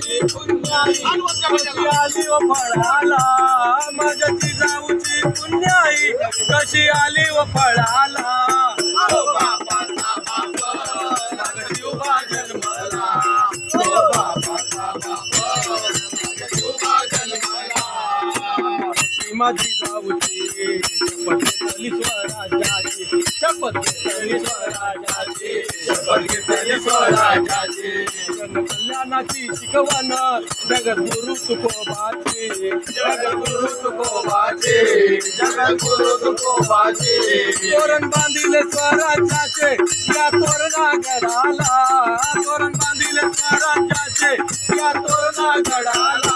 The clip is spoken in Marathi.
जिजाऊची पुण्याई कशी आली व फळाला माझ्या जिजाऊची पुण्याई कशी आली व फळाला ओ बापाचा बाप मग शिवबा जन्मला ओ बापाचा बाप मग शिवबा जन्मला माझी जाऊची शपथ घेतली स्वराज्याची शपथ घेतली स्वराज्याची शपथ घेतली स्वराज्याची कल्याणाची शिकवण जगद्गुरु तुकोबाची जगद्गुरु तुकोबाची जगद्गुरु तुकोबाची तोरण बांधिले स्वराज्याचे या तोरणा गडाला तोरण बांधिले स्वराज्याचे या तोरणा गडाला